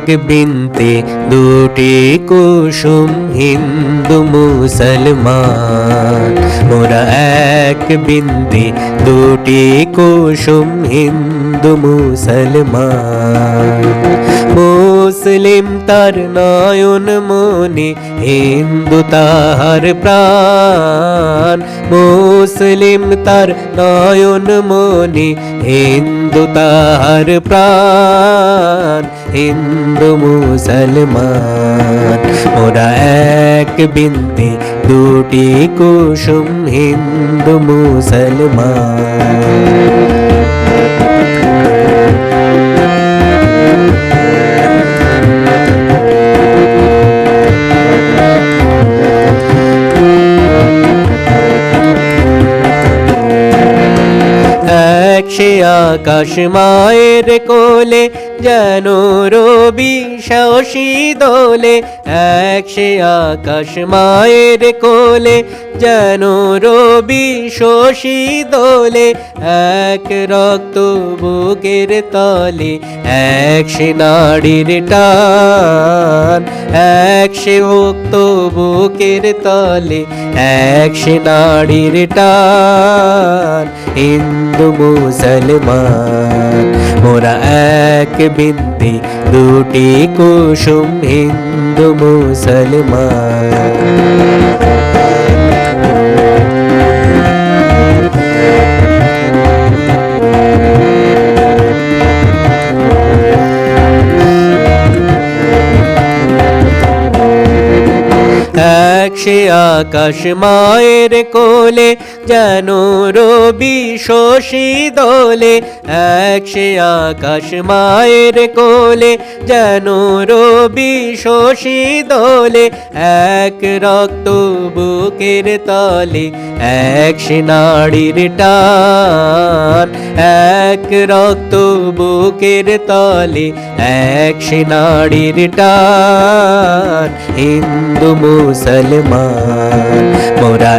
এক বিনতে দুটি কুসুম হিন্দু মুসলমান, মোরা এক বিনতে দুটি কুসুম হিন্দু মুসলমান। মুসলিম তার নয়ন মনে, হিন্দু তাহার প্রাণ। মুসলিম তার নয়ন মনে, হিন্দু তাহার প্রাণ। হিন্দু মুসলমান মোরা এক বিনতে দুটি কুসুম হিন্দু মুসলমান। সে আকাশ মায়ের কোলে যেন রবি শশী দোলে। এক সে আকাশ মায়ের কোলে যেন রবি শশী দোলে। এক রক্ত বুকের তলে এক সে নাড়ির টান। এক সে রক্ত বুকের তলে এক সে নাড়ির টান। হিন্দু মুসলমান মোরা এক বিনতে দুটি কুসুম হিন্দু মুসলমান। এক সে আকাশ মায়ের কোলে যেন রবি শশী দোলে। এক সে আকাশ মায়ের কোলে যেন রবি শশী দোলে। এক রক্ত বুকের তলে এক সে নাড়ির টান। এক রক্ত বুকের তলে এক সে নাড়ির টান। হিন্দু মুসলমান মোরা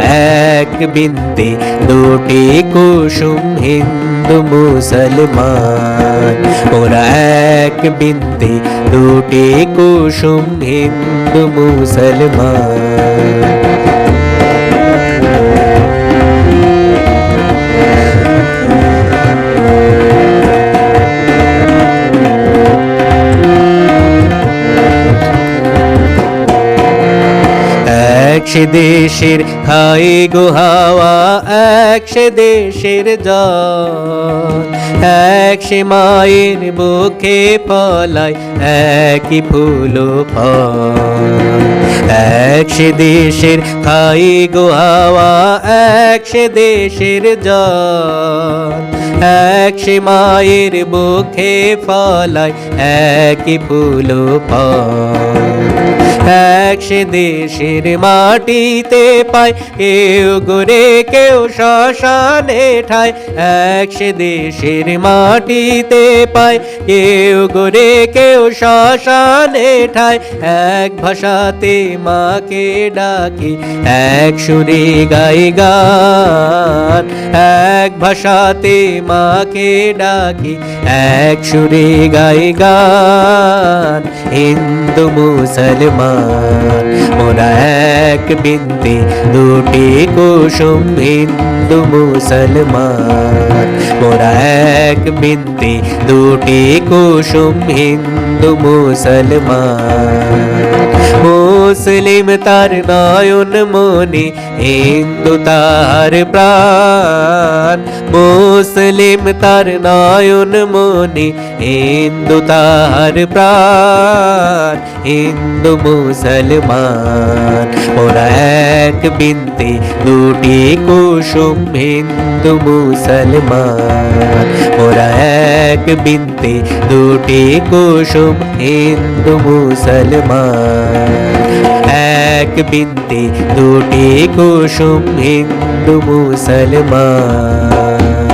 এক বিনতে দুটি কুসুম হিন্দু মুসলমান। মোরা এক বিনতে দুটি কুসুম হিন্দু মুসলমান। এক সে দেশের খাই গো হাওয়া এক সে দেশের জল। এক সে মায়ের বুকে ফলায় একই ফুল ফল। এক সে দেশের খাই গো হাওয়া এক সে দেশের জল। এক সে মায়ের বুকে ফলায় একই ফুল ফল। এক সে দেশের মাটিতে পায় কেউ গোরে কেউ শ্মশানে ঠায়। এক সে দেশের মাটিতে পায় কেউ গোরে কেউ শ্মশানে ঠায়। এক ভাষাতে মাকে ডাকি এক সুরে গাই গান। এক ভাষাতে মাকে ডাকি এক সুরে গাই গান। হিন্দু মুসলমান মোরা এক বিনতে দুটি কুসুম হিন্দু মুসলমান। মোরা এক বিনতে দুটি কুসুম হিন্দু মুসলমান। মুসলিম তার নয়ন মনে, হিন্দু তার প্রাণ। মুসলিম তার নয়ন মনে, হিন্দু তার প্রাণ। হিন্দু মুসলমান মোরা এক বিনতে দুটি কুসুম হিন্দু মুসলমান। মোরা এক বিনতে দুটি কুসুম হিন্দু মুসলমান। এক বিনতে দুটি কুসুম হিন্দু মুসলমান।